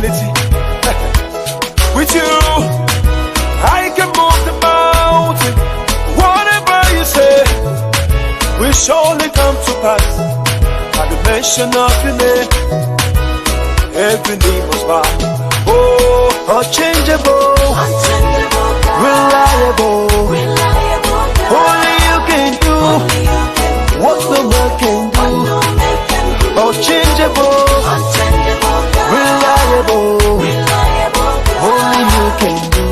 possibility. With you, I can move the mountain. Whatever you say will surely come to pass. At the mention of your name, every knee must bow. Oh, unchangeable, reliable. Only you can do what no man can do. Unchangeable, reliable. Only you can do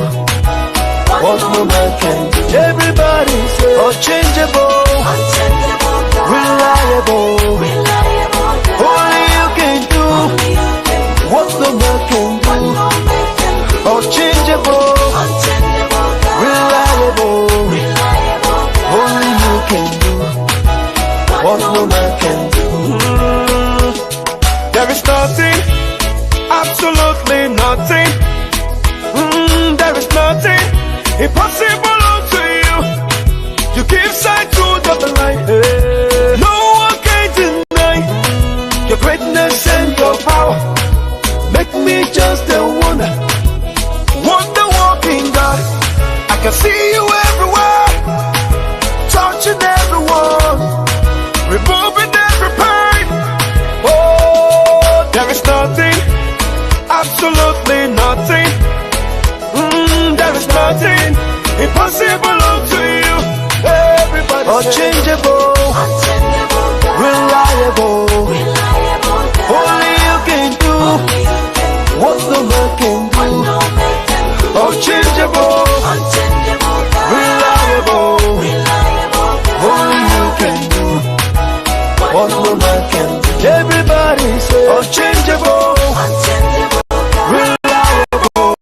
what no man can do. Everybody say unchangeable, reliable. Only you can do what no man can do. Unchangeable, reliable. Only you can do what no man can do. There is nothing, absolutely nothing. There is nothing impossible unto you. You give sight to the blind. No one can deny your greatness and your power. Make me just a wonder walking God. I can see you everywhere, touching everyone, removing every pain. Oh, there is nothing, absolutely nothing. There is nothing impossible unto you. Everybody unchangeable, reliable. Only you can do what no man can do. Unchangeable, reliable. Only you can do what no man can do. Everybody say unchangeable, reliable.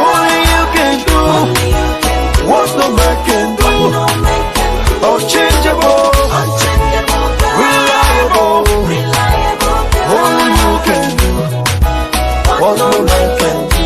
Only you can do what no man can do. Unchangeable, reliable. Only you can do what no man can do.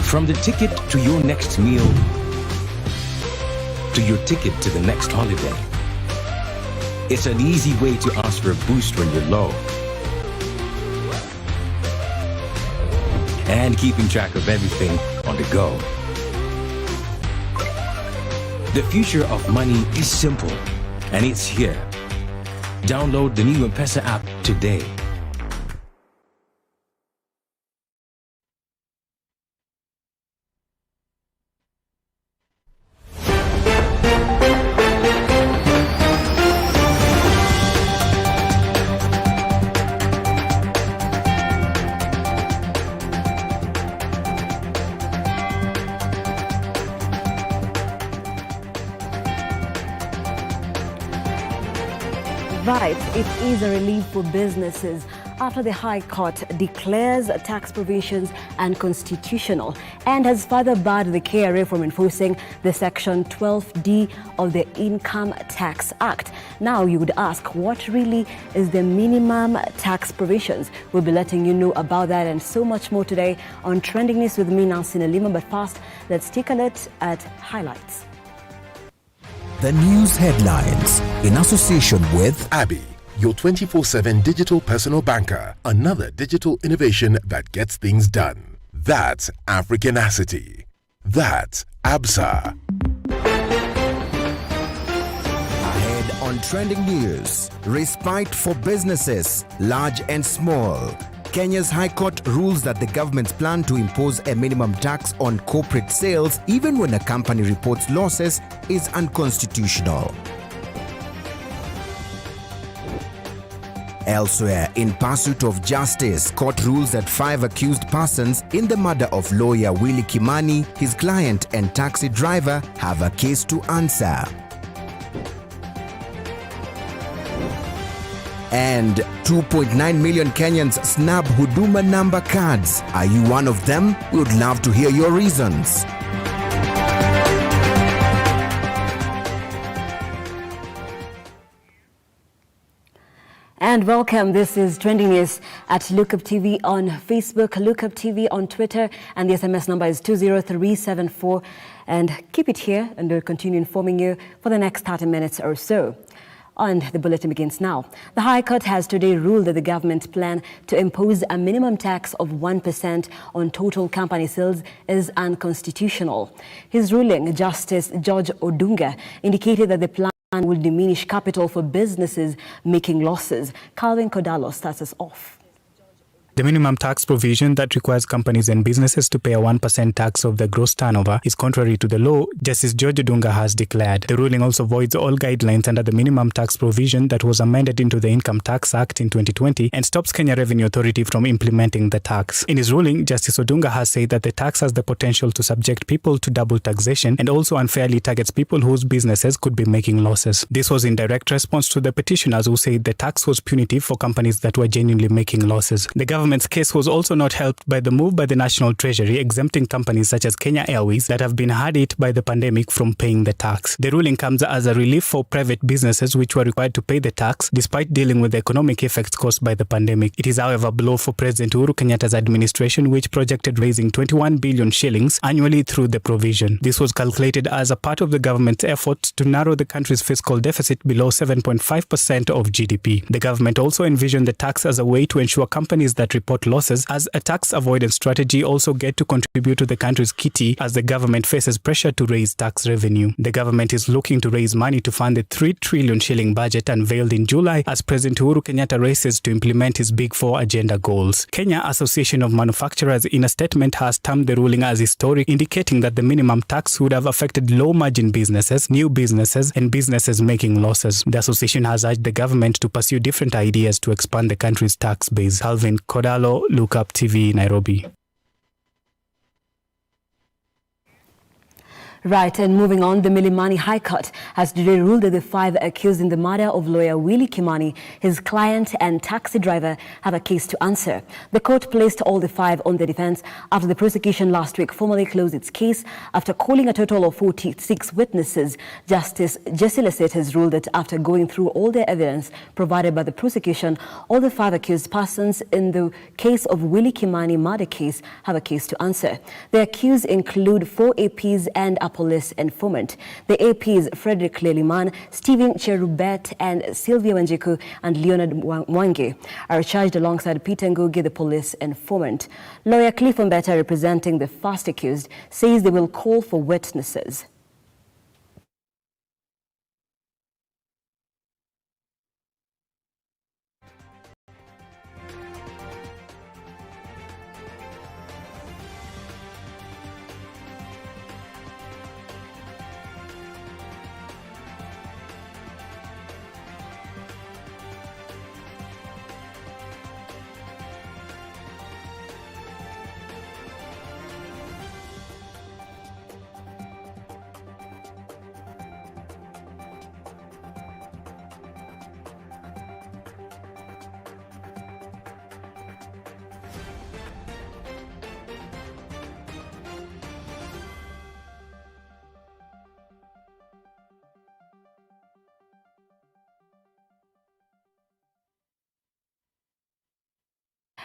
From the ticket to your next meal, to your ticket to the next holiday, it's an easy way to ask for a boost when you're low. And keeping track of everything on the go. The future of money is simple, and it's here. Download the new M-Pesa app today. Right, it is a relief for businesses after the High Court declares tax provisions unconstitutional and has further barred the KRA from enforcing the Section 12D of the Income Tax Act. Now you would ask, what really is the minimum tax provisions? We'll be letting you know about that and so much more today on Trending News with me, Nancy Nalima. But first, let's take a look at highlights. The news headlines in association with Abby, your 24/7 digital personal banker. Another digital innovation that gets things done. That's Africanacity. That's ABSA. Ahead on Trending News, respite for businesses, large and small. Kenya's High Court rules that the government's plan to impose a minimum tax on corporate sales, even when a company reports losses, is unconstitutional. Elsewhere, in pursuit of justice, court rules that 5 accused persons in the murder of lawyer Willie Kimani, his client and taxi driver have a case to answer. And 2.9 million Kenyans snub Huduma number cards. Are you one of them? We would love to hear your reasons. And welcome. This is Trending News at Lookup TV on Facebook, Lookup TV on Twitter, and the SMS number is 20374. And keep it here, and we'll continue informing you for the next 30 minutes or so. And the bulletin begins now. The High Court has today ruled that the government's plan to impose a minimum tax of 1% on total company sales is unconstitutional. His ruling, Justice George Odunga, indicated that the plan will diminish capital for businesses making losses. Calvin Kodalo starts us off. The minimum tax provision that requires companies and businesses to pay a 1% tax of their gross turnover is contrary to the law, Justice George Odunga has declared. The ruling also voids all guidelines under the minimum tax provision that was amended into the Income Tax Act in 2020 and stops Kenya Revenue Authority from implementing the tax. In his ruling, Justice Odunga has said that the tax has the potential to subject people to double taxation and also unfairly targets people whose businesses could be making losses. This was in direct response to the petitioners who said the tax was punitive for companies that were genuinely making losses. The government's case was also not helped by the move by the National Treasury exempting companies such as Kenya Airways that have been hard hit by the pandemic from paying the tax. The ruling comes as a relief for private businesses which were required to pay the tax despite dealing with the economic effects caused by the pandemic. It is, however, a blow for President Uhuru Kenyatta's administration, which projected raising 21 billion shillings annually through the provision. This was calculated as a part of the government's efforts to narrow the country's fiscal deficit below 7.5% of GDP. The government also envisioned the tax as a way to ensure companies that report losses as a tax avoidance strategy also get to contribute to the country's kitty as the government faces pressure to raise tax revenue. The government is looking to raise money to fund the 3 trillion shilling budget unveiled in July as President Uhuru Kenyatta races to implement his Big Four agenda goals. Kenya Association of Manufacturers in a statement has termed the ruling as historic, indicating that the minimum tax would have affected low-margin businesses, new businesses, and businesses making losses. The association has urged the government to pursue different ideas to expand the country's tax base. Calvin Kodalo, Lookup TV, Nairobi. Right, and moving on, the Milimani High Court has today ruled that the 5 accused in the murder of lawyer Willie Kimani, his client and taxi driver, have a case to answer. The court placed all the 5 on the defense after the prosecution last week formally closed its case after calling a total of 46 witnesses. Justice Jesse Lesset has ruled that after going through all the evidence provided by the prosecution, all the 5 accused persons in the case of Willie Kimani murder case have a case to answer. The accused include 4 APs and a police informant. The APs Frederick Leliman, Stephen Cherubet, and Sylvia Wanjiku and Leonard Mwangi are charged alongside Peter Ngugi, the police informant. Lawyer Cliff Mbeta, representing the first accused, says they will call for witnesses.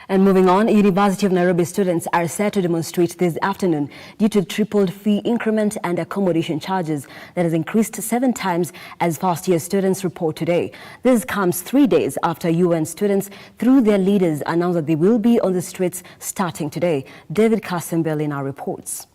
And moving on, University of Nairobi students are set to demonstrate this afternoon due to tripled fee increment and accommodation charges that has increased 7 times as first-year students report today. This comes 3 days after UN students, through their leaders, announced that they will be on the streets starting today. David Kasembel in our reports.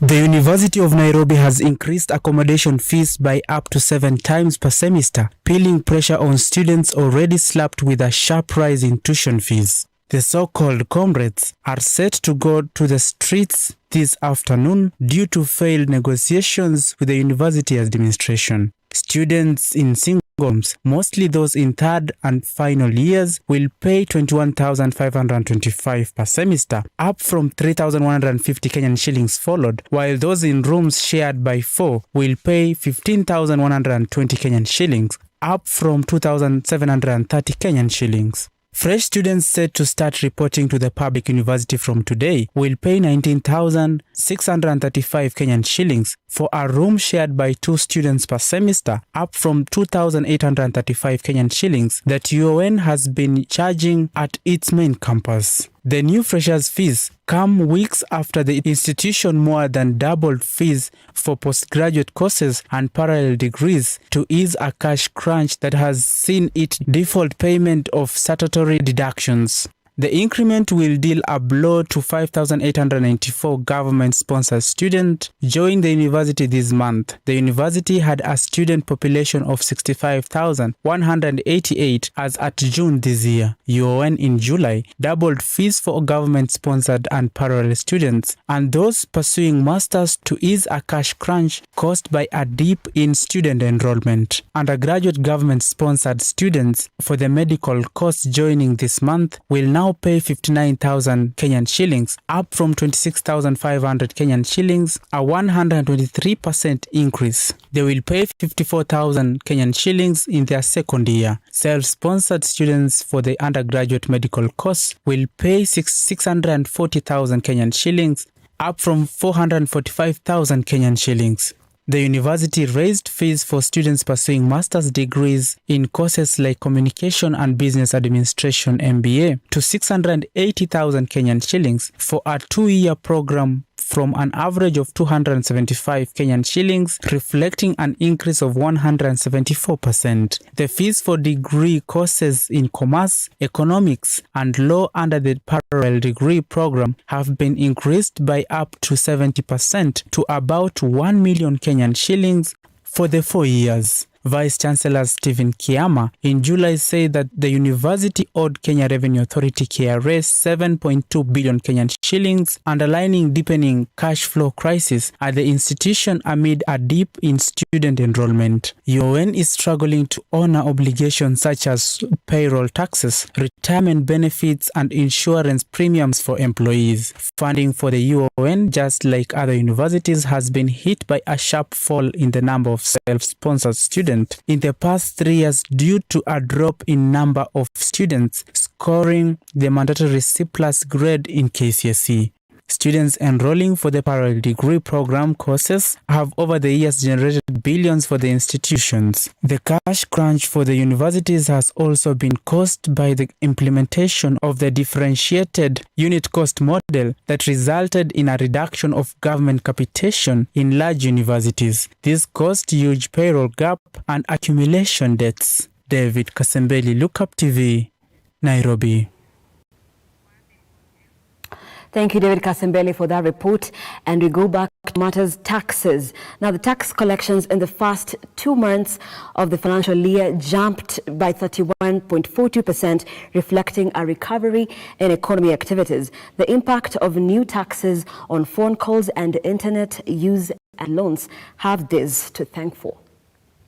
The University of Nairobi has increased accommodation fees by up to 7 times per semester, peeling pressure on students already slapped with a sharp rise in tuition fees. The so-called comrades are set to go to the streets this afternoon due to failed negotiations with the university administration. Students in single rooms, mostly those in third and final years, will pay 21,525 per semester, up from 3,150 Kenyan shillings followed, while those in rooms shared by 4 will pay 15,120 Kenyan shillings, up from 2,730 Kenyan shillings. Fresh students set to start reporting to the public university from today will pay 19,635 Kenyan shillings for a room shared by 2 students per semester, up from 2,835 Kenyan shillings that UON has been charging at its main campus. The new freshers' fees come weeks after the institution more than doubled fees for postgraduate courses and parallel degrees to ease a cash crunch that has seen it default payment of statutory deductions. The increment will deal a blow to 5,894 government-sponsored students joining the university this month. The university had a student population of 65,188 as at June this year. UON in July doubled fees for government-sponsored and parallel students and those pursuing masters to ease a cash crunch caused by a dip in student enrollment. Undergraduate government-sponsored students for the medical course joining this month will now pay 59,000 Kenyan shillings, up from 26,500 Kenyan shillings, a 123% increase. They will pay 54,000 Kenyan shillings in their second year. Self-sponsored students for the undergraduate medical course will pay 640,000 Kenyan shillings, up from 445,000 Kenyan shillings. The university raised fees for students pursuing master's degrees in courses like Communication and Business Administration (MBA) to 680,000 Kenyan shillings for a 2-year program from an average of 275 Kenyan shillings, reflecting an increase of 174%. The fees for degree courses in commerce, economics, and law under the parallel degree program have been increased by up to 70% to about 1 million Kenyan shillings for the 4 years. Vice Chancellor Stephen Kiama in July said that the university owed Kenya Revenue Authority KRA 7.2 billion Kenyan shillings, underlining deepening cash flow crisis at the institution amid a dip in student enrollment. UON is struggling to honor obligations such as payroll taxes, retirement benefits, and insurance premiums for employees. Funding for the UON, just like other universities, has been hit by a sharp fall in the number of self-sponsored students in the past 3 years due to a drop in number of students scoring the mandatory C+ grade in KCSE. Students enrolling for the parallel degree program courses have over the years generated billions for the institutions. The cash crunch for the universities has also been caused by the implementation of the differentiated unit cost model that resulted in a reduction of government capitation in large universities. This caused huge payroll gap and accumulation debts. David Kasembeli, Lookup TV, Nairobi. Thank you, David Kasembele, for that report. And we go back to matters taxes. Now, the tax collections in the first 2 months of the financial year jumped by 31.42%, reflecting a recovery in economy activities. The impact of new taxes on phone calls and internet use and loans have this to thank for.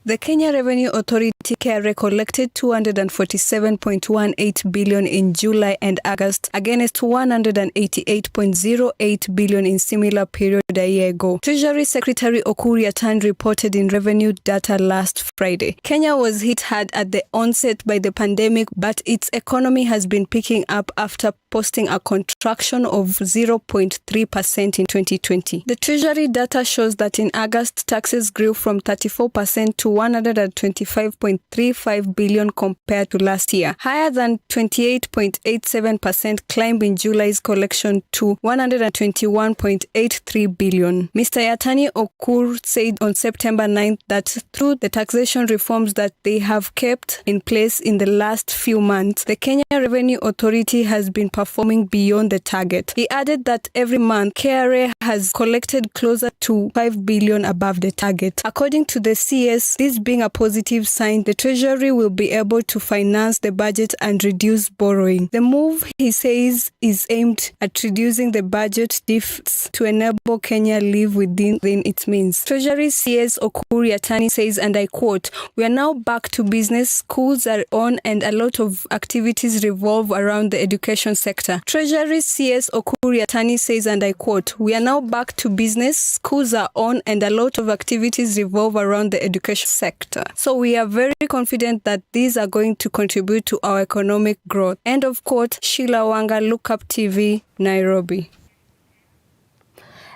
The Kenya Revenue Authority KRA collected 247.18 billion in July and August against 188.08 billion in similar period a year ago. Treasury Secretary Okur Yatan reported in revenue data last Friday. Kenya was hit hard at the onset by the pandemic, but its economy has been picking up after posting a contraction of 0.3% in 2020. The Treasury data shows that in August, taxes grew from 34% to 125.35 billion compared to last year, higher than 28.87% climb in July's collection to 121.83 billion. Mr. Yatani Okur said on September 9th that through the taxation reforms that they have kept in place in the last few months, the Kenya Revenue Authority has been performing beyond the target. He added that every month, KRA has collected closer to 5 billion above the target. According to the CS, This being a positive sign, the Treasury will be able to finance the budget and reduce borrowing. The move, he says, is aimed at reducing the budget deficits to enable Kenya live within its means. Treasury CS Okuri Atani says, and I quote, "We are now back to business, schools are on and a lot of activities revolve around the education sector." Treasury CS Okuri Atani says, and I quote, "We are now back to business, schools are on and a lot of activities revolve around the education sector. So we are very confident that these are going to contribute to our economic growth." End of quote. Sheila Wanga, Look Up TV, Nairobi.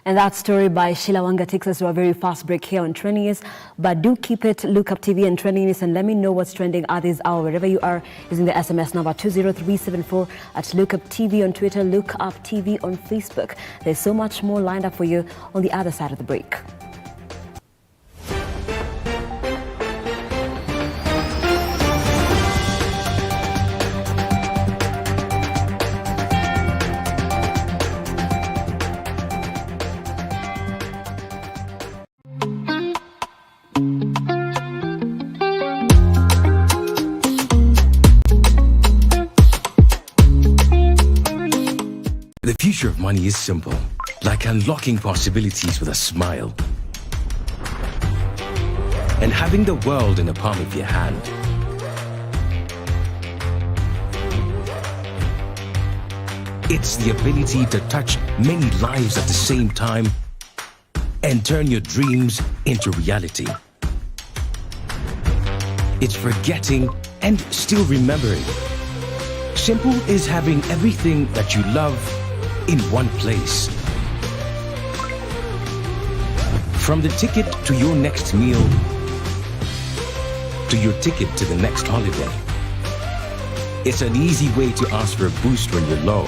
And that story by Sheila Wanga takes us to a very fast break here on Trending News. But do keep it, Look Up TV and Trending News, and let me know what's trending at this hour, wherever you are, using the SMS number 20374 at Look Up TV on Twitter, Look Up TV on Facebook. There's so much more lined up for you on the other side of the break. The future of money is simple, like unlocking possibilities with a smile. And having the world in the palm of your hand. It's the ability to touch many lives at the same time and turn your dreams into reality. It's forgetting and still remembering. Simple is having everything that you love in one place. From the ticket to your next meal, to your ticket to the next holiday. It's an easy way to ask for a boost when you're low.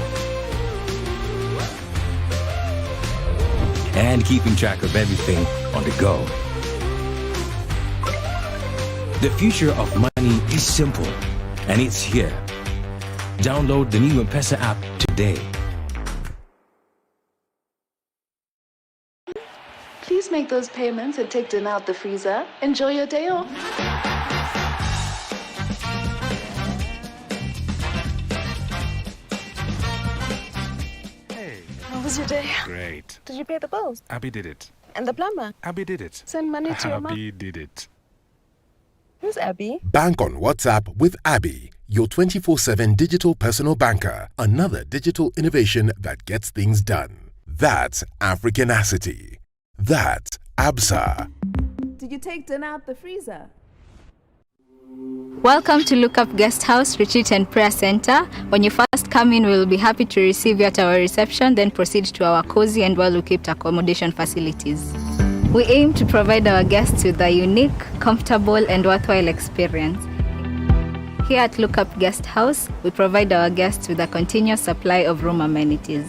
And keeping track of everything on the go. The future of money is simple, and it's here. Download the new M-Pesa app today. Please make those payments and take dinner out the freezer. Enjoy your day off. Hey. How was your day? Great. Did you pay the bills? Abby did it. And the plumber? Abby did it. Send money to your mom? Abby did it. Who's Abby? Bank on WhatsApp with Abby, your 24/7 digital personal banker. Another digital innovation that gets things done. That's Africanacity. That's ABSA. Did you take dinner out the freezer? Welcome to Look Up Guest House, Retreat and Prayer Center. When you first come in, we will be happy to receive you at our reception, then proceed to our cozy and well-equipped accommodation facilities. We aim to provide our guests with a unique, comfortable and worthwhile experience. Here at Look Up Guest House, we provide our guests with a continuous supply of room amenities.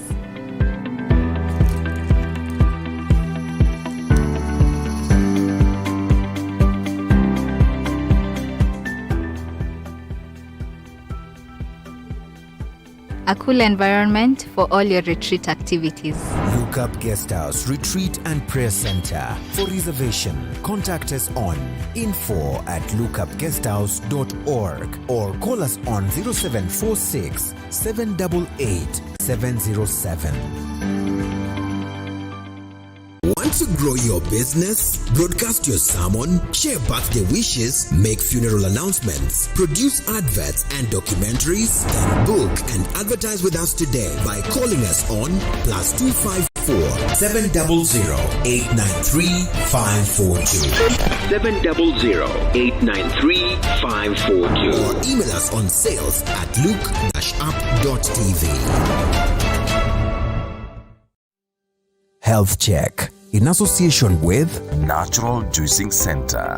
A cool environment for all your retreat activities. Look Up Guest House, Retreat and Prayer Center. For reservation, contact us on info@lookupguesthouse.org or call us on 0746 788 707. Want to grow your business? Broadcast your sermon, share birthday wishes, make funeral announcements, produce adverts and documentaries? Then book and advertise with us today by calling us on +254 700 893 542 700-893-542 or email us on sales@look-up.tv. Health Check in association with Natural Juicing Center.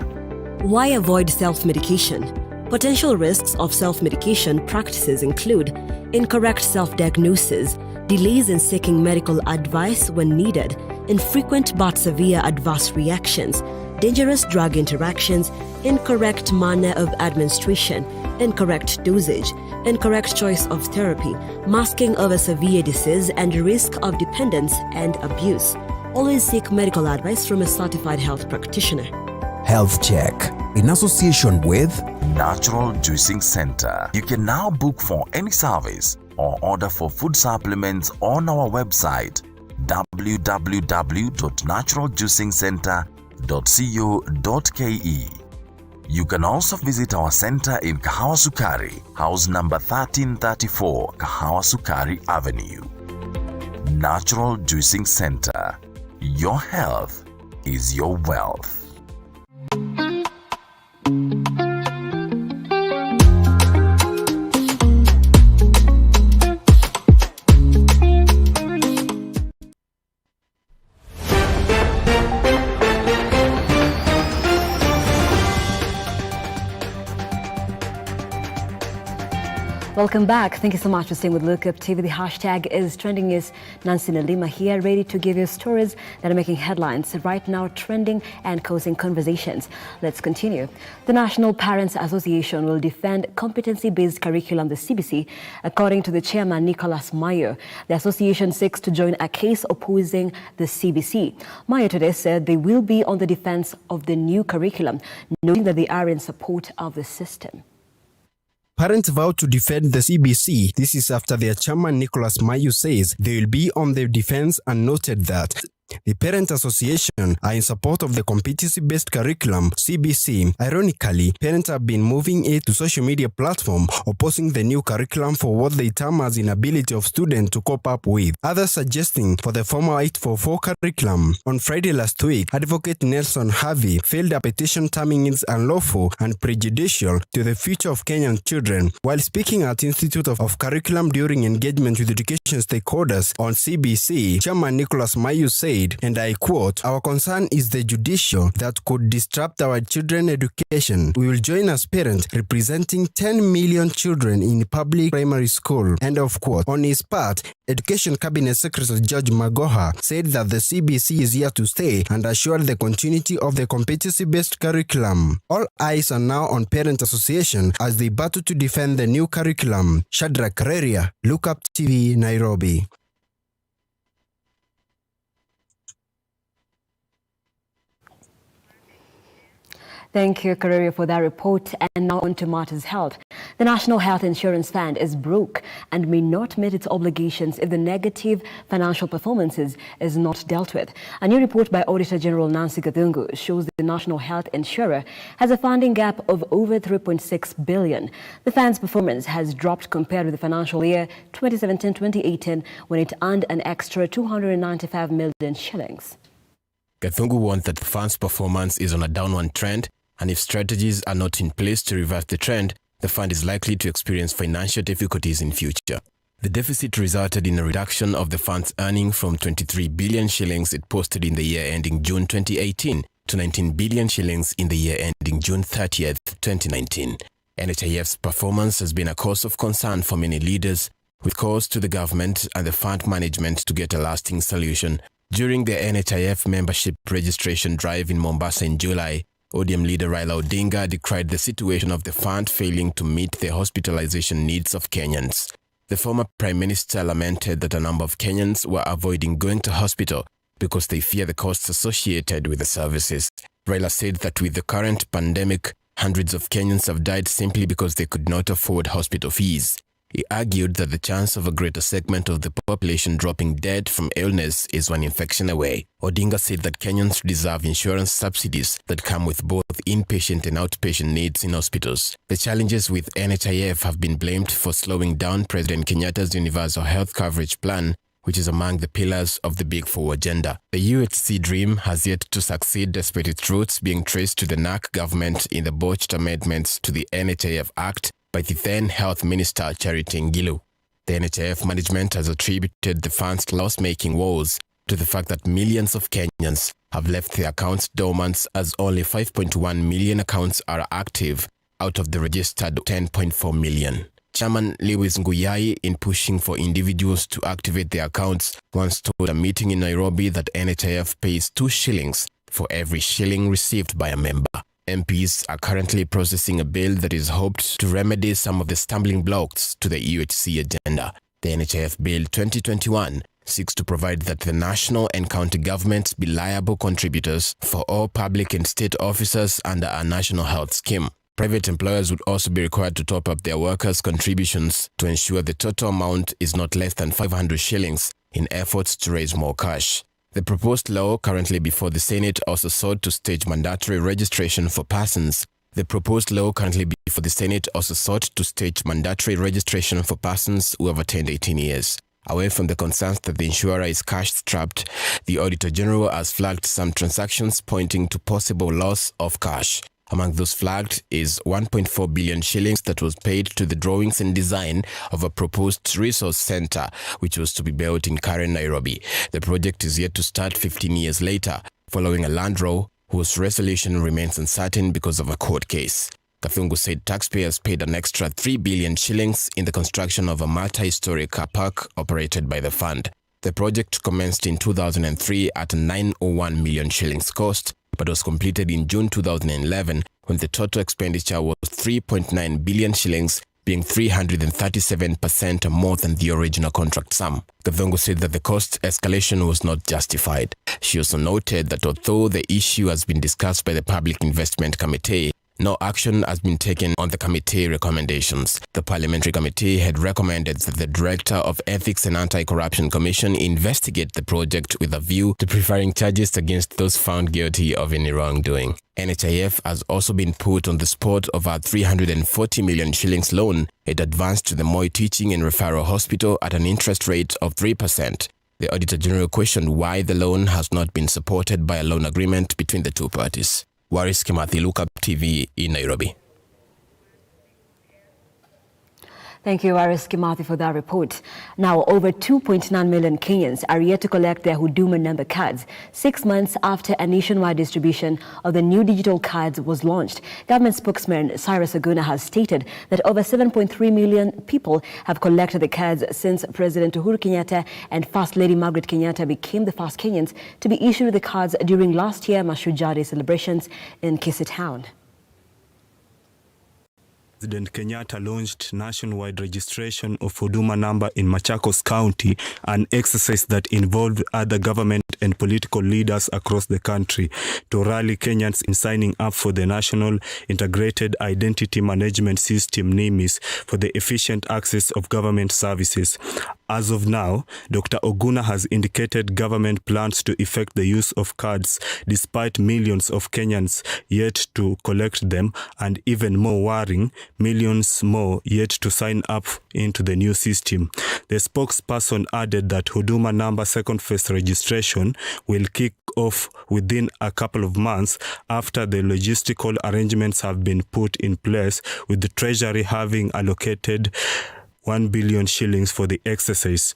Why avoid self-medication? Potential risks of self-medication practices include incorrect self-diagnosis, delays in seeking medical advice when needed, infrequent but severe adverse reactions, dangerous drug interactions, incorrect manner of administration, incorrect dosage, incorrect choice of therapy, masking of a severe disease, and risk of dependence and abuse. Always seek medical advice from a certified health practitioner. Health Check. in association with Natural Juicing Center. You can now book for any service or order for food supplements on our website www.naturaljuicingcenter.co.ke. You can also visit our center in Kahawa Sukari, house number 1334, Kahawa Sukari Avenue. Natural Juicing Center. Your health is your wealth. Welcome back. Thank you so much for staying with Lookup TV. The hashtag is trending news. Nancy Nalima here, ready to give you stories that are making headlines right now, trending and causing conversations. Let's continue. The National Parents Association will defend competency-based curriculum, the CBC, according to the chairman, Nicholas Mayo. The association seeks to join a case opposing the CBC. Mayo today said they will be on the defense of the new curriculum, noting that they are in support of the system. Parents vow to defend the CBC. This is after their chairman Nicholas Mayu says they will be on their defense and noted that the Parent Association are in support of the competency-based curriculum, CBC. Ironically, parents have been moving it to social media platform opposing the new curriculum for what they term as inability of students to cope up with. Others suggesting for the former 844 curriculum. On Friday last week, Advocate Nelson Harvey filed a petition terming it unlawful and prejudicial to the future of Kenyan children. While speaking at Institute of Curriculum during engagement with education stakeholders on CBC, Chairman Nicholas Mayu said, and I quote, "Our concern is the judicial that could disrupt our children's education. We will join as parents representing 10 million children in public primary school." End of quote. On his part, Education Cabinet Secretary George Magoha said that the CBC is here to stay and assured the continuity of the competency-based curriculum. All eyes are now on Parent Association as they battle to defend the new curriculum. Shadrack Reria, Lookup TV, Nairobi. Thank you, Kareria, for that report. And now on to matters health. The National Health Insurance Fund is broke and may not meet its obligations if the negative financial performances is not dealt with. A new report by Auditor General Nancy Gathungu shows the National Health Insurer has a funding gap of over 3.6 billion. The fund's performance has dropped compared with the financial year 2017-2018 when it earned an extra 295 million shillings. Gathungu warned that the fund's performance is on a downward trend, and if strategies are not in place to reverse the trend, the fund is likely to experience financial difficulties in future. The deficit resulted in a reduction of the fund's earning from 23 billion shillings it posted in the year ending June 2018 to 19 billion shillings in the year ending June 30th, 2019. NHIF's performance has been a cause of concern for many leaders, with calls to the government and the fund management to get a lasting solution. During the NHIF membership registration drive in Mombasa in July, ODM leader Raila Odinga decried the situation of the fund failing to meet the hospitalization needs of Kenyans. The former Prime Minister lamented that a number of Kenyans were avoiding going to hospital because they fear the costs associated with the services. Raila said that with the current pandemic, hundreds of Kenyans have died simply because they could not afford hospital fees. He argued that the chance of a greater segment of the population dropping dead from illness is one infection away. Odinga said that Kenyans deserve insurance subsidies that come with both inpatient and outpatient needs in hospitals. The challenges with NHIF have been blamed for slowing down President Kenyatta's universal health coverage plan, which is among the pillars of the Big Four agenda. The UHC dream has yet to succeed despite its roots being traced to the NAC government in the botched amendments to the NHIF Act by the then Health Minister Charity Ngilu. The NHIF management has attributed the fund's loss-making woes to the fact that millions of Kenyans have left their accounts dormant, as only 5.1 million accounts are active out of the registered 10.4 million. Chairman Lewis Nguyai, in pushing for individuals to activate their accounts, once told a meeting in Nairobi that NHIF pays 2 shillings for every shilling received by a member. MPs are currently processing a bill that is hoped to remedy some of the stumbling blocks to the UHC agenda. The NHIF Bill 2021 seeks to provide that the national and county governments be liable contributors for all public and state officers under a national health scheme. Private employers would also be required to top up their workers' contributions to ensure the total amount is not less than 500 shillings in efforts to raise more cash. The proposed law currently before the Senate also sought to stage mandatory registration for persons. who have attained 18 years. Away from the concerns that the insurer is cash-strapped, the Auditor General has flagged some transactions pointing to possible loss of cash. Among those flagged is 1.4 billion shillings that was paid to the drawings and design of a proposed resource center, which was to be built in Karen, Nairobi. The project is yet to start 15 years later, following a land row whose resolution remains uncertain because of a court case. Kathungu said taxpayers paid an extra 3 billion shillings in the construction of a multi-story car park operated by the fund. The project commenced in 2003 at 901 million shillings cost, but was completed in June 2011 when the total expenditure was 3.9 billion shillings, being 337% more than the original contract sum. Kathungu said that the cost escalation was not justified. She also noted that although the issue has been discussed by the Public Investment Committee, no action has been taken on the committee recommendations. The parliamentary committee had recommended that the Director of Ethics and Anti-Corruption Commission investigate the project with a view to preferring charges against those found guilty of any wrongdoing. NHIF has also been put on the spot of a 340 million shillings loan it advanced to the Moi Teaching and Referral Hospital at an interest rate of 3%. The Auditor General questioned why the loan has not been supported by a loan agreement between the two parties. Waris Kimathi, Look Up TV in Nairobi. Thank you, Waris Kimathi, for that report. Now, over 2.9 million Kenyans are yet to collect their Huduma number cards 6 months after a nationwide distribution of the new digital cards was launched. Government spokesman Cyrus Oguna has stated that over 7.3 million people have collected the cards since President Uhuru Kenyatta and First Lady Margaret Kenyatta became the first Kenyans to be issued the cards during last year's Mashujaa Day celebrations in Kisii Town. President Kenyatta launched nationwide registration of Huduma number in Machakos County, an exercise that involved other government and political leaders across the country to rally Kenyans in signing up for the National Integrated Identity Management System (NIMIS) for the efficient access of government services. As of now, Dr. Oguna has indicated government plans to effect the use of cards despite millions of Kenyans yet to collect them, and even more worrying, millions more yet to sign up into the new system. The spokesperson added that Huduma number second phase registration will kick off within a couple of months after the logistical arrangements have been put in place, with the Treasury having allocated 1 billion shillings for the exercise.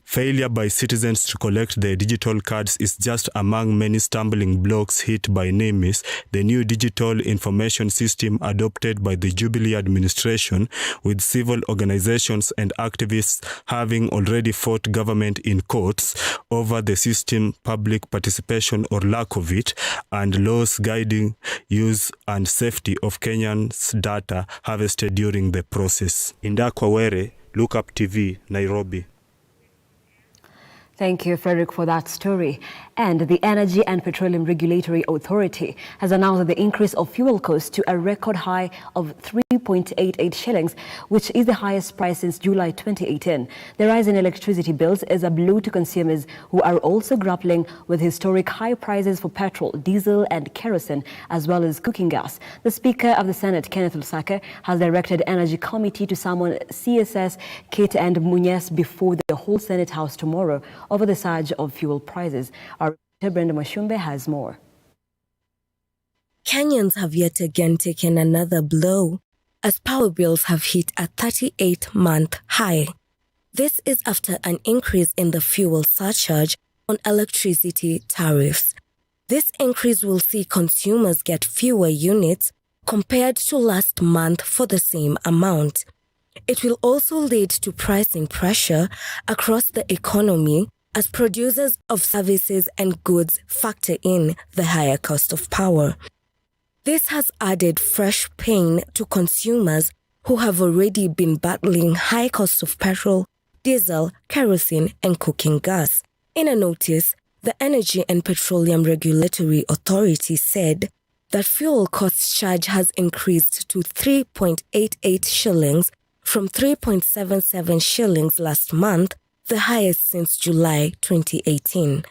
Failure by citizens to collect their digital cards is just among many stumbling blocks hit by NIMIS, the new digital information system adopted by the Jubilee administration, with civil organizations and activists having already fought government in courts over the system, public participation or lack of it, and laws guiding use and safety of Kenyans' data harvested during the process. Indakwa Were, Look Up TV, Nairobi. Thank you, Frederick, for that story. And the Energy and Petroleum Regulatory Authority has announced the increase of fuel costs to a record high of 3.88 shillings, which is the highest price since July 2018. The rise in electricity bills is a blow to consumers who are also grappling with historic high prices for petrol, diesel and kerosene, as well as cooking gas. The Speaker of the Senate, Kenneth Lusaka, has directed Energy Committee to summon CSS, Kate and Munyes before the whole Senate House tomorrow over the surge of fuel prices. Our reporter Brenda Mashumbe has more. Kenyans have yet again taken another blow as power bills have hit a 38-month high. This is after an increase in the fuel surcharge on electricity tariffs. This increase will see consumers get fewer units compared to last month for the same amount. It will also lead to pricing pressure across the economy as producers of services and goods factor in the higher cost of power. This has added fresh pain to consumers who have already been battling high costs of petrol, diesel, kerosene, and cooking gas. In a notice, the Energy and Petroleum Regulatory Authority said that fuel cost charge has increased to 3.88 shillings from 3.77 shillings last month, the highest since July 2018.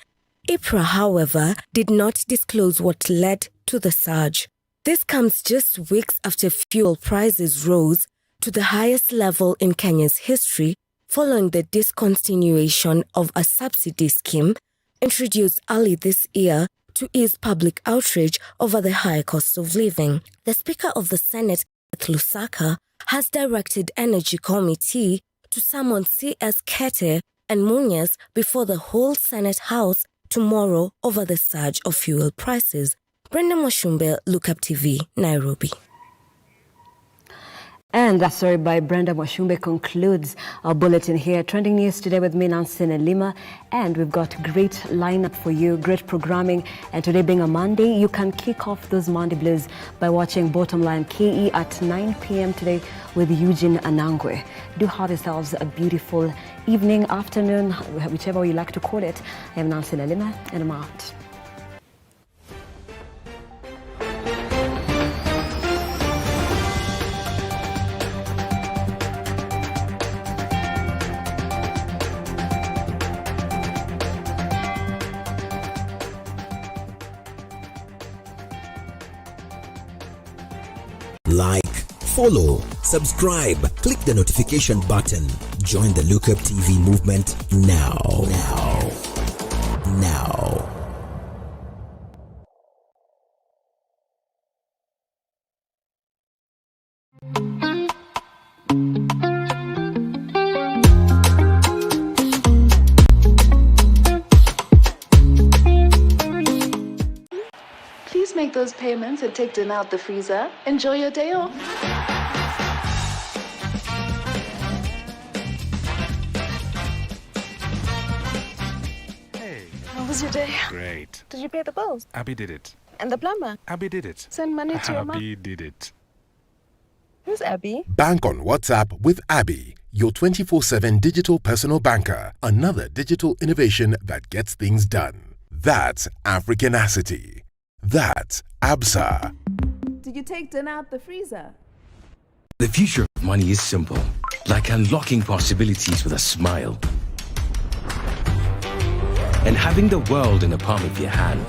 IPRA, however, did not disclose what led to the surge. This comes just weeks after fuel prices rose to the highest level in Kenya's history following the discontinuation of a subsidy scheme introduced early this year to ease public outrage over the high cost of living. The Speaker of the Senate, Lusaka, has directed Energy Committee to summon CS Kete and Munyes before the whole Senate House tomorrow over the surge of fuel prices. Brenda Mwashumbe, Look Up TV, Nairobi. And that story by Brenda Mwashumbe concludes our bulletin here. Trending news today with me, Nancy Nelima. And we've got great lineup for you, great programming. And today being a Monday, you can kick off those Monday blues by watching Bottom Line KE at 9 p.m. today with Eugene Anangwe. Do have yourselves a beautiful evening, afternoon, whichever you like to call it. I am Nancy Nelima, and I'm out. Like, follow, subscribe, click the notification button. Join the Look Up TV movement now. Please make those payments and take dinner out the freezer. Enjoy your day off. Hey. How was your day? Great. Did you pay the bills? Abby did it. And the plumber? Abby did it. Send money to your mom? Abby did it. Who's Abby? Bank on WhatsApp with Abby, your 24/7 digital personal banker. Another digital innovation that gets things done. That's Africanacity. That's ABSA. Did you take dinner out the freezer? The future of money is simple, like unlocking possibilities with a smile. And having the world in the palm of your hand.